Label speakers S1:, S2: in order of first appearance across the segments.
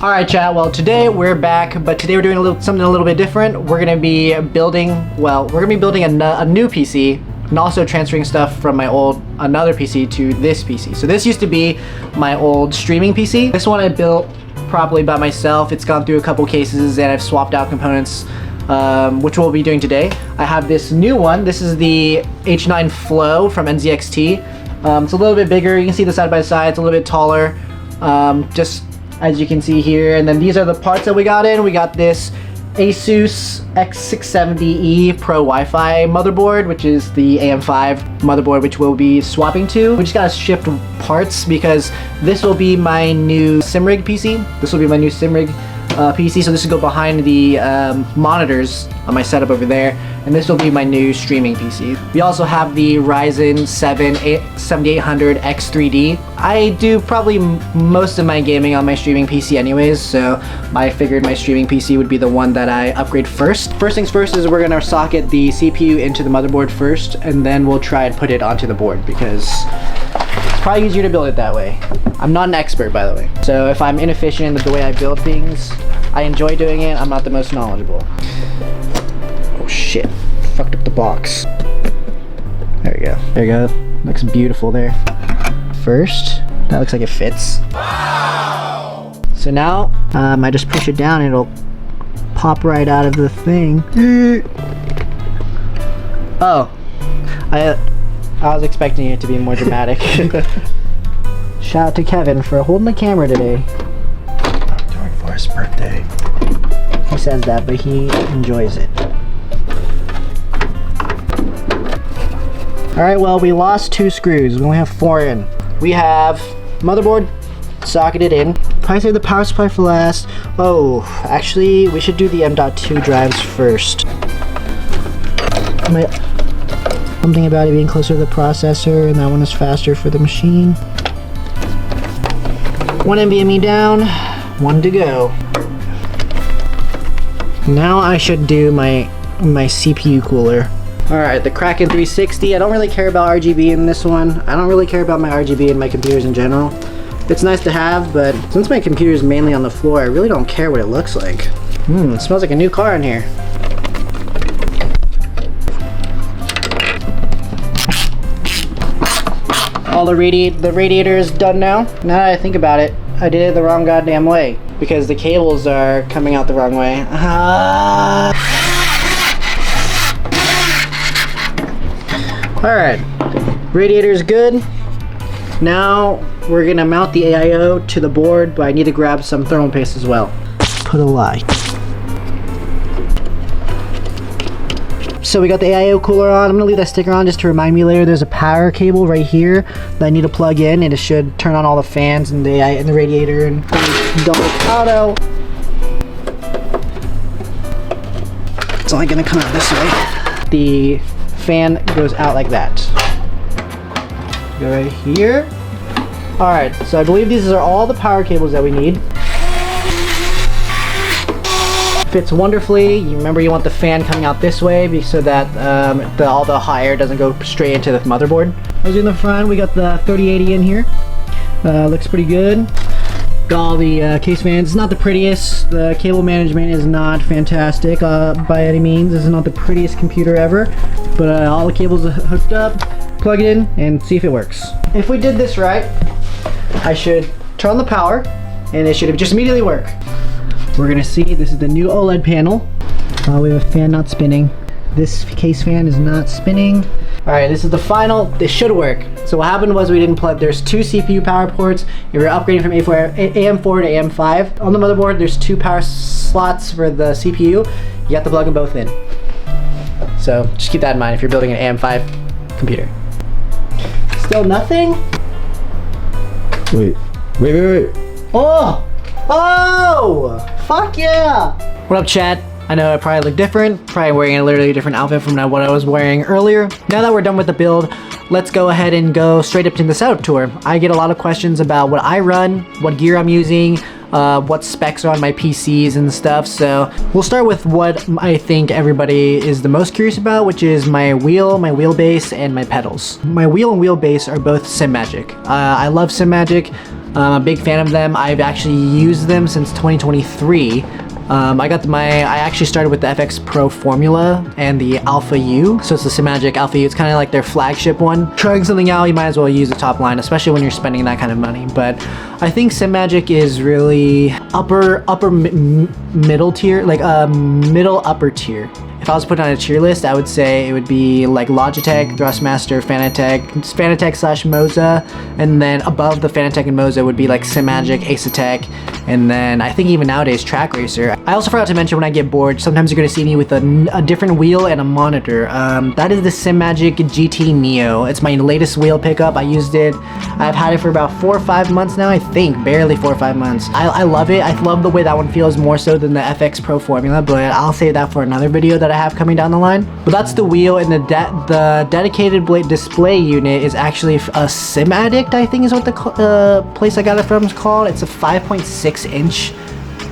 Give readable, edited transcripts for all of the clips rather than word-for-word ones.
S1: Alright chat, well today we're back, but today we're doing something a little bit different. We're gonna be building, a new PC and also transferring stuff from my another PC to this PC. So this used to be my old streaming PC. This one I built properly by myself. It's gone through a couple cases and I've swapped out components, which we'll be doing today. I have this new one. This is the H9 Flow from NZXT. It's a little bit bigger. You can see the side by side. It's a little bit taller. Just as you can see here, and then these are the parts that we got in. We got this Asus X670E Pro Wi-Fi motherboard, which is the AM5 motherboard, which we'll be swapping to. We just gotta shift parts because this will be my new simrig PC. This will be my new simrig PC, so this will go behind the monitors on my setup over there, and this will be my new streaming PC. We also have the Ryzen 7 7800X3D. I do probably most of my gaming on my streaming PC anyways, so I figured my streaming PC would be the one that I upgrade first. First things first is we're gonna socket the CPU into the motherboard first, and then we'll try and put it onto the board because it's probably easier to build it that way. I'm not an expert, by the way, so if I'm inefficient in the way I build things, I enjoy doing it, I'm not the most knowledgeable. Oh shit, fucked up the box. There we go. There you go. Looks beautiful there. First, that looks like it fits. Wow! So now, I just push it down and it'll pop right out of the thing. Oh, I was expecting it to be more dramatic. Shout out to Kevin for holding the camera today.
S2: I'm doing it for his birthday.
S1: He says that, but he enjoys it. Alright, well, we lost 2 screws. We only have 4 in. We have motherboard socketed in. Probably save the power supply for last. Oh, actually, we should do the M.2 drives first. Something about it being closer to the processor, and that one is faster for the machine. 1 NVMe down, 1 to go. Now I should do my CPU cooler. Alright, the Kraken 360. I don't really care about RGB in this one. I don't really care about my RGB in my computers in general. It's nice to have, but since my computer is mainly on the floor, I really don't care what it looks like. It smells like a new car in here. All the radiator is done now. Now that I think about it, I did it the wrong goddamn way because the cables are coming out the wrong way. Alright, radiator is good. Now we're gonna mount the AIO to the board, but I need to grab some thermal paste as well. Put a light. So we got the AIO cooler on. I'm gonna leave that sticker on just to remind me later. There's a power cable right here that I need to plug in, and it should turn on all the fans and the radiator and double auto. It's only gonna come out this way. The fan goes out like that. Go right here. Alright, so I believe these are all the power cables that we need. Fits wonderfully. You remember you want the fan coming out this way so that all the hot air doesn't go straight into the motherboard. As in the front, we got the 3080 in here. Looks pretty good. Got all the case fans. It's not the prettiest. The cable management is not fantastic by any means. This is not the prettiest computer ever, but all the cables are hooked up. Plug it in and see if it works. If we did this right, I should turn on the power and it should just immediately work. We're gonna see, this is the new OLED panel. We have a fan not spinning. This case fan is not spinning. Alright, this is the final. This should work. So what happened was we didn't plug, there's 2 CPU power ports. If you're upgrading from AM4 to AM5, on the motherboard there's 2 power slots for the CPU. You have to plug them both in. So just keep that in mind if you're building an AM5 computer. Still nothing?
S2: Wait.
S1: Oh! Oh! Fuck yeah! What up, chat? I know I probably look different, probably wearing a literally different outfit from what I was wearing earlier. Now that we're done with the build, let's go ahead and go straight up to the setup tour. I get a lot of questions about what I run, what gear I'm using, what specs are on my PCs and stuff. So we'll start with what I think everybody is the most curious about, which is my wheel, my wheelbase, and my pedals. My wheel and wheelbase are both SimMagic. I love SimMagic. I'm a big fan of them. I've actually used them since 2023. I actually started with the FX Pro Formula and the Alpha U. So it's the SimMagic Alpha U. It's kind of like their flagship one. Trying something out, you might as well use the top line, especially when you're spending that kind of money. But I think SimMagic is really middle tier, like middle upper tier. If I was putting on a tier list, I would say it would be like Logitech, Thrustmaster, Fanatec slash Moza, and then above the Fanatec and Moza would be like SimMagic, Asetek, and then I think even nowadays Track Racer. I also forgot to mention when I get bored, sometimes you're going to see me with a different wheel and a monitor. That is the SimMagic GT Neo. It's my latest wheel pickup. I used it. I've had it for about 4 or 5 months now, I think, barely 4 or 5 months. I love it. I love the way that one feels more so than the FX Pro Formula, but I'll save that for another video that I have coming down the line. But that's the wheel, and the dedicated blade display unit is actually a Sim Addict, I think is what the place I got it from is called. It's a 5.6 inch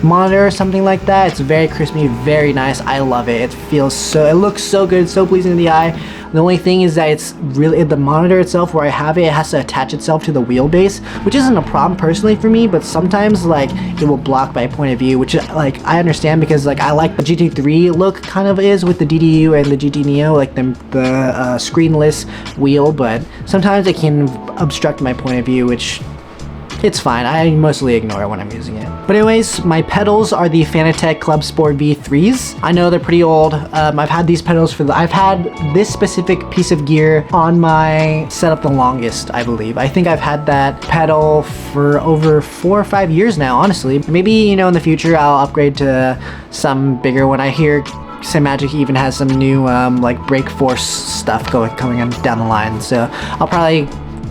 S1: monitor or something like that. It's very crispy, very nice. I love it. It looks so good, so pleasing to the eye. The only thing is that it's really the monitor itself where I have it has to attach itself to the wheelbase, which isn't a problem personally for me, but sometimes like it will block my point of view, which like I understand because like I like the GT3 look kind of is with the DDU and the GT Neo, like the screenless wheel, but sometimes it can obstruct my point of view, which it's fine. I mostly ignore it when I'm using it. But anyways, my pedals are the Fanatec Club Sport V3s. I know they're pretty old. I've had these pedals I've had this specific piece of gear on my setup the longest, I believe. I think I've had that pedal for over 4 or 5 years now, honestly. Maybe, you know, in the future I'll upgrade to some bigger one. I hear SimMagic even has some new like brake force stuff coming down the line. So I'll probably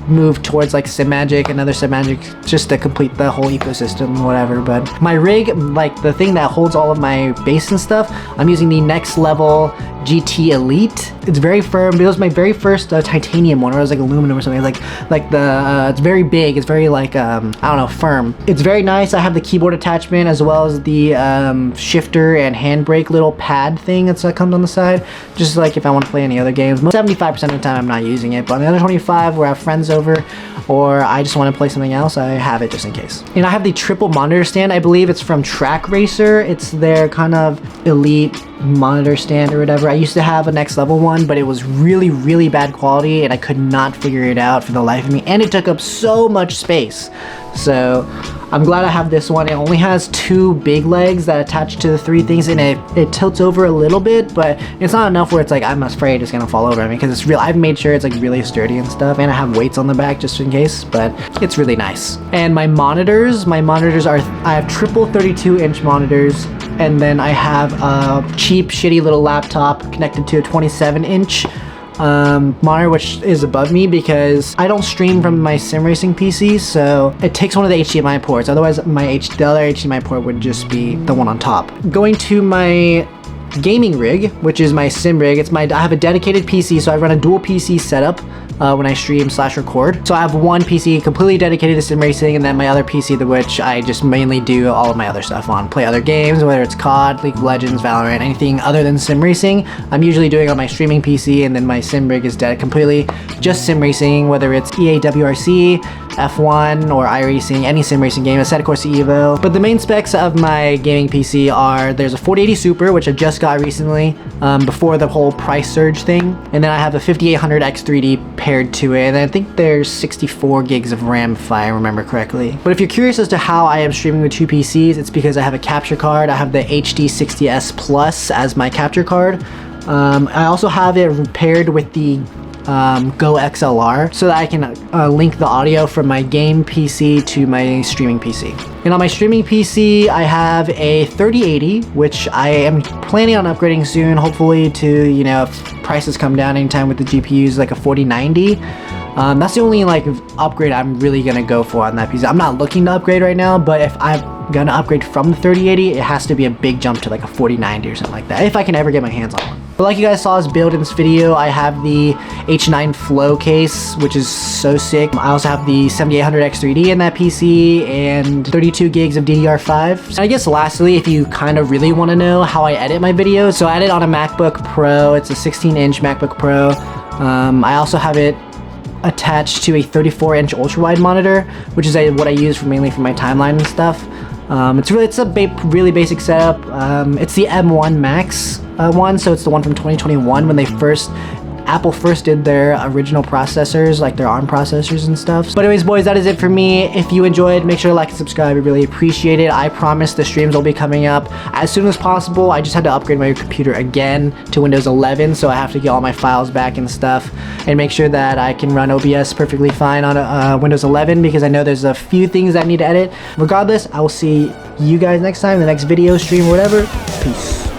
S1: move towards like SimMagic, another SimMagic, just to complete the whole ecosystem, whatever. But my rig, like the thing that holds all of my bass and stuff, I'm using the Next Level GT Elite. It's very firm. It was my very first titanium one, or it was like aluminum or something. It's very big. It's very like I don't know, firm. It's very nice. I have the keyboard attachment as well as the shifter and handbrake little pad thing that comes on the side. Just like if I want to play any other games. 75% of the time I'm not using it, but on the other 25 where I have friends over or I just want to play something else, I have it just in case. And I have the triple monitor stand. I believe it's from Track Racer. It's their kind of elite monitor stand or whatever. I used to have a Next Level one, but it was really, really bad quality and I could not figure it out for the life of me, and it took up so much space. So I'm glad I have this one. It only has 2 big legs that attach to the 3 things, and it tilts over a little bit, but it's not enough where it's like I'm afraid it's gonna fall over on me, because it's real. I've made sure it's like really sturdy and stuff, and I have weights on the back just in case, but it's really nice. And my monitors are, I have triple 32-inch monitors, and then I have a cheap, shitty little laptop connected to a 27-inch monitor, which is above me because I don't stream from my sim racing PC, so it takes one of the HDMI ports. Otherwise, the other HDMI port would just be the one on top. Going to my gaming rig, which is my sim rig. I have a dedicated PC, so I run a dual PC setup when I stream / record. So I have one PC completely dedicated to sim racing, and then my other PC, which I just mainly do all of my other stuff on. Play other games, whether it's COD, League of Legends, Valorant, anything other than sim racing. I'm usually doing on my streaming PC, and then my sim rig is completely just sim racing, whether it's EA WRC, F1, or iRacing, any sim racing game, Assetto Corsa Evo. But the main specs of my gaming PC are, there's a 4080 Super, which I just got recently, before the whole price surge thing. And then I have a 5800 X3D paired to it, and I think there's 64 gigs of RAM if I remember correctly. But if you're curious as to how I am streaming with 2 PCs, it's because I have a capture card. I have the HD60S Plus as my capture card. I also have it paired with the Go XLR so that I can link the audio from my game PC to my streaming PC. And on my streaming PC, I have a 3080, which I am planning on upgrading soon, hopefully to, you know, if prices come down anytime with the GPUs, like a 4090. That's the only like upgrade I'm really gonna go for on that PC. I'm not looking to upgrade right now, but if I'm gonna upgrade from the 3080, it has to be a big jump to like a 4090 or something like that, if I can ever get my hands on one. But like you guys saw us build in this video, I have the H9 Flow case, which is so sick. I also have the 7800 X3D in that PC and 32 gigs of DDR5. And I guess lastly, if you kind of really want to know how I edit my videos, so I edit on a MacBook Pro. It's a 16-inch MacBook Pro. I also have it attached to a 34-inch ultra-wide monitor, which is what I use mainly for my timeline and stuff. It's a really basic setup. It's the M1 Max one, so it's the one from 2021 when Apple first did their original processors, like their ARM processors and stuff. But anyways, boys, that is it for me. If you enjoyed, make sure to like and subscribe. I really appreciate it. I promise the streams will be coming up as soon as possible. I just had to upgrade my computer again to Windows 11, so I have to get all my files back and stuff, and make sure that I can run OBS perfectly fine on Windows 11, because I know there's a few things that I need to edit. Regardless, I will see you guys next time, the next video, stream, whatever. Peace.